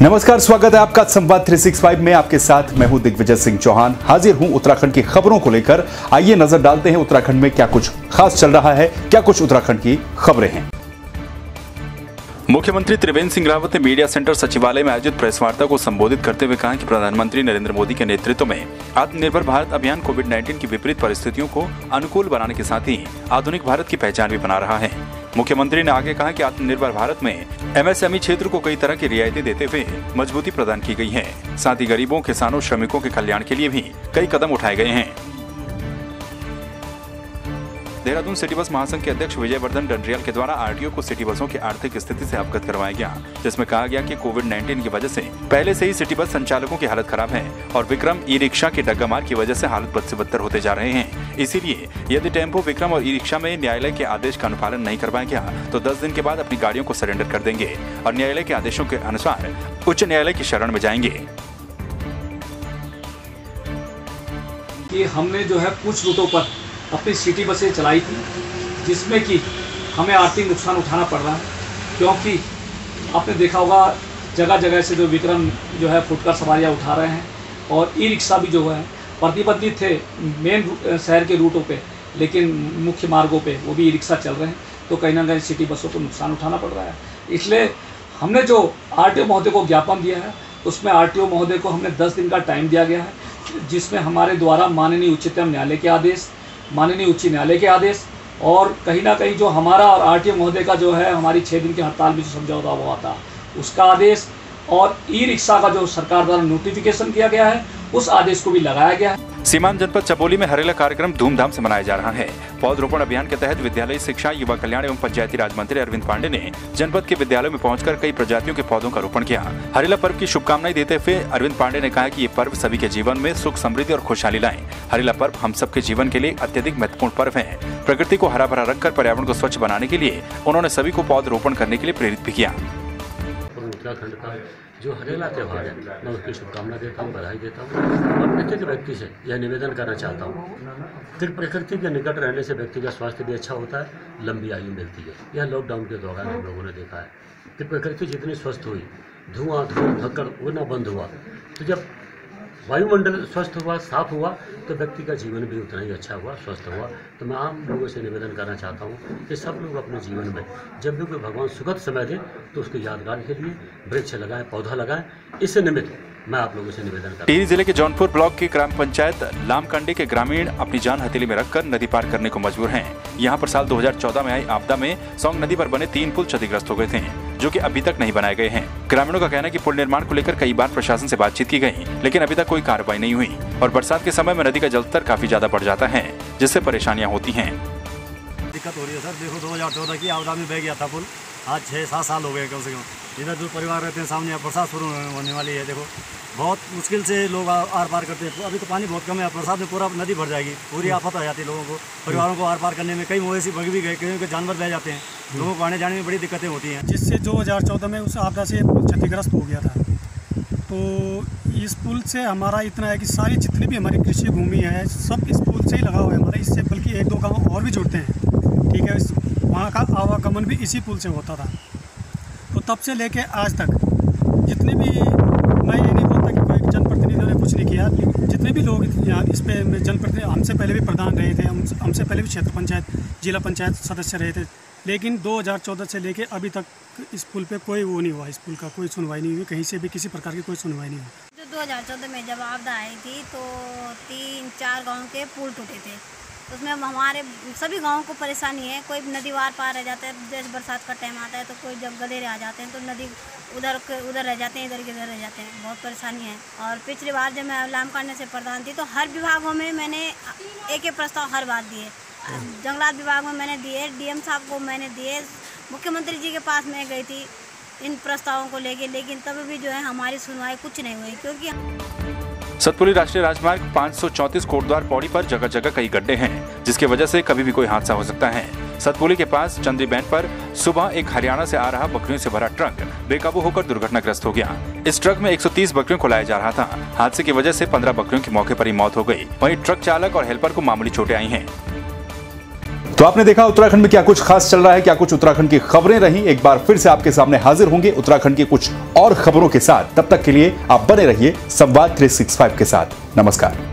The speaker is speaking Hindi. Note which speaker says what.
Speaker 1: नमस्कार, स्वागत है आपका संवाद 365 में। आपके साथ मैं हूं दिग्विजय सिंह चौहान। हाजिर हूं उत्तराखंड की खबरों को लेकर। आइए नजर डालते हैं उत्तराखंड में क्या कुछ खास चल रहा है, क्या कुछ उत्तराखंड की खबरें हैं। मुख्यमंत्री त्रिवेंद्र सिंह रावत ने मीडिया सेंटर सचिवालय में आयोजित प्रेस वार्ता को संबोधित करते हुए कहा कि प्रधानमंत्री नरेंद्र मोदी के नेतृत्व में आत्मनिर्भर भारत अभियान कोविड-19 की विपरीत परिस्थितियों को अनुकूल बनाने के साथ ही आधुनिक भारत की पहचान भी बना रहा है। मुख्यमंत्री ने आगे कहा कि आत्मनिर्भर भारत में एमएसएमई क्षेत्र को कई तरह की रियायतें देते हुए मजबूती प्रदान की गई है। साथ ही गरीबों, किसानों, श्रमिकों के कल्याण के लिए भी कई कदम उठाए गए हैं। देहरादून सिटी बस महासंघ के अध्यक्ष विजयवर्धन डंडरियाल के द्वारा आरटीओ को सिटी बसों की आर्थिक स्थिति से अवगत करवाया गया, जिसमें कहा गया कि कोविड-19 की वजह से पहले से ही सिटी बस संचालकों की हालत खराब है और विक्रम ई रिक्शा के डग्गामार की वजह से हालत बद से बदतर होते जा रहे हैं। इसीलिए यदि टेम्पो, विक्रम और ई रिक्शा में न्यायालय के आदेश का अनुपालन नहीं कर पाया गया तो 10 दिन के बाद अपनी गाड़ियों को सरेंडर कर देंगे और न्यायालय के आदेशों के अनुसार उच्च न्यायालय की शरण में जाएंगे।
Speaker 2: कि हमने जो है कुछ रूटों पर अपनी सिटी बसें चलाई थी, जिसमें कि हमें आर्थिक नुकसान उठाना पड़ रहा है, क्योंकि आपने देखा होगा जगह जगह से जो विक्रम जो है फुटकर सवारियां उठा रहे हैं और ई रिक्शा भी जो है प्रतिबंधित थे मेन शहर के रूटों पे, लेकिन मुख्य मार्गों पे वो भी ई रिक्शा चल रहे हैं, तो कहीं ना कहीं सिटी बसों को नुकसान उठाना पड़ रहा है। इसलिए हमने जो आरटीओ महोदय को ज्ञापन दिया है, उसमें आरटीओ महोदय को हमने 10 दिन का टाइम दिया गया है, जिसमें हमारे द्वारा माननीय उच्चतम न्यायालय के आदेश, माननीय उच्च न्यायालय के आदेश और कहीं ना कहीं जो हमारा और आरटीओ महोदय का जो है हमारी 6 दिन की हड़ताल में जो समझौता हुआ था उसका आदेश और ई रिक्शा का जो सरकार द्वारा नोटिफिकेशन किया गया है उस आदेश को भी लगाया गया है।
Speaker 1: सीमांत जनपद चमोली में हरेला कार्यक्रम धूमधाम से मनाया जा रहा है। पौधरोपण अभियान के तहत विद्यालय शिक्षा, युवा कल्याण एवं पंचायती राज मंत्री अरविंद पांडे ने जनपद के विद्यालयों में पहुंचकर कई प्रजातियों के पौधों का रोपण किया। हरेला पर्व की शुभकामनाएं देते हुए अरविंद पांडे ने कहा कि ये पर्व सभी के जीवन में सुख, समृद्धि और खुशहाली लाए। हरेला पर्व हम सबके जीवन के लिए अत्यधिक महत्वपूर्ण पर्व है। प्रकृति को हरा भरा रखकर पर्यावरण को स्वच्छ बनाने के लिए उन्होंने सभी को पौधरोपण करने के लिए प्रेरित भी किया।
Speaker 3: उत्तराखंड का जो हरेला त्यौहार है, मैं उसकी शुभकामना देता हूँ, बधाई देता हूँ और प्रत्येक व्यक्ति से यह निवेदन करना चाहता हूँ कि प्रकृति के निकट रहने से व्यक्ति का स्वास्थ्य भी अच्छा होता है, लंबी आयु मिलती है। यह लॉकडाउन के दौरान हम लोगों ने देखा है कि प्रकृति जितनी स्वस्थ हुई, धुआं धक्कड़ उड़ना बंद हुआ, तो जब वायुमंडल स्वस्थ हुआ, साफ हुआ, तो व्यक्ति का जीवन भी उतना ही अच्छा हुआ, स्वस्थ हुआ। तो मैं आम लोगों से निवेदन करना चाहता हूँ कि सब लोग अपने जीवन में जब भी कोई भगवान सुखद समय दे तो उसके यादगार के लिए वृक्ष लगाएं, पौधा लगाएं। इससे निमित्त मैं आप लोगों से निवेदन करता हूं।
Speaker 1: टिहरी जिले के जौनपुर ब्लॉक की ग्राम पंचायत लामकंडी के ग्रामीण अपनी जान हथेली में रखकर नदी पार करने को मजबूर हैं। यहाँ पर साल 2014 में आई आपदा में सौंग नदी पर बने 3 पुल क्षतिग्रस्त हो गए थे, जो कि अभी तक नहीं बनाए गए हैं। ग्रामीणों का कहना है कि पुल निर्माण को लेकर कई बार प्रशासन से बातचीत की गई, लेकिन अभी तक कोई कार्रवाई नहीं हुई और बरसात के समय में नदी का जलस्तर काफी ज्यादा बढ़ जाता है, जिससे परेशानियां होती हैं।
Speaker 4: दिक्कत हो रही है सर। देखो 2014 की आपदा में बह गया था पुल, आज 6-7 साल हो गए कम से कम। इधर जो परिवार रहते हैं सामने बरसात शुरू होने वाली है, देखो बहुत मुश्किल से लोग आर पार करते हैं। अभी तो पानी बहुत कम है, बरसात में पूरा नदी भर जाएगी, पूरी आफत आ जाती है लोगों को, परिवारों को आर पार करने में। कई मवेशी भग भी गए, कई जानवर बह जाते हैं, लोगों को आने जाने में बड़ी दिक्कतें होती हैं।
Speaker 5: जिससे 2014 में उस आपदा से क्षतिग्रस्त हो गया था। तो इस पुल से हमारा इतना है कि सारी जितनी भी हमारी कृषि भूमि है सब इस पुल से ही लगा हुआ है हमारा। इससे बल्कि 1-2 गाँव और भी जुड़ते हैं, ठीक है। वहाँ का आवागमन भी इसी पुल से होता था। तो तब से लेके आज तक जितने भी, मैं ये नहीं बोलता कि कोई जनप्रतिनिधियों ने कुछ नहीं किया, जितने भी लोग यहाँ इस पे जनप्रतिनिधि, हमसे पहले भी प्रधान रहे थे, हमसे पहले भी क्षेत्र पंचायत, जिला पंचायत सदस्य रहे थे, लेकिन 2014 से लेके अभी तक इस पुल पे कोई वो नहीं हुआ, इस पुल का कोई सुनवाई नहीं हुई, कहीं से भी किसी प्रकार की कोई सुनवाई नहीं हुई।
Speaker 6: जो 2014 में जब आपदा आई थी तो 3-4 गाँव के पुल टूटे थे, उसमें हमारे सभी गाँव को परेशानी है। कोई नदी वार पार रह जाता है, जैसे बरसात का टाइम आता है तो कोई जब गधेरे आ जाते हैं तो नदी उधर रह जाते हैं, इधर के इधर रह जाते हैं, बहुत परेशानी है। और पिछली बार जब मैं लामकांडे से प्रधान थी तो हर विभागों में मैंने एक प्रस्ताव हर बार दिए। जंगलात विभाग में मैंने दिए, डीएम साहब को मैंने दिए, मुख्यमंत्री जी के पास मैं गई थी इन प्रस्तावों को लेके, लेकिन तब भी जो है हमारी सुनवाई कुछ नहीं हुई। क्योंकि
Speaker 1: सतपुली राष्ट्रीय राजमार्ग 534 कोटद्वार पौड़ी पर जगह जगह कई गड्ढे हैं, जिसकी वजह से कभी भी कोई हादसा हो सकता है। सतपुली के पास चंद्री बैंड पर सुबह एक हरियाणा से आ रहा बकरियों से भरा ट्रक बेकाबू होकर दुर्घटनाग्रस्त हो गया। इस ट्रक में 130 बकरियों को लाया जा रहा था। हादसे की वजह से 15 बकरियों की मौके पर ही मौत हो गई। वहीं ट्रक चालक और हेल्पर को मामूली चोटें आई हैं। तो आपने देखा उत्तराखंड में क्या कुछ खास चल रहा है, क्या कुछ उत्तराखंड की खबरें रही। एक बार फिर से आपके सामने हाजिर होंगे उत्तराखंड की कुछ और खबरों के साथ। तब तक के लिए आप बने रहिए संवाद 365 के साथ। नमस्कार।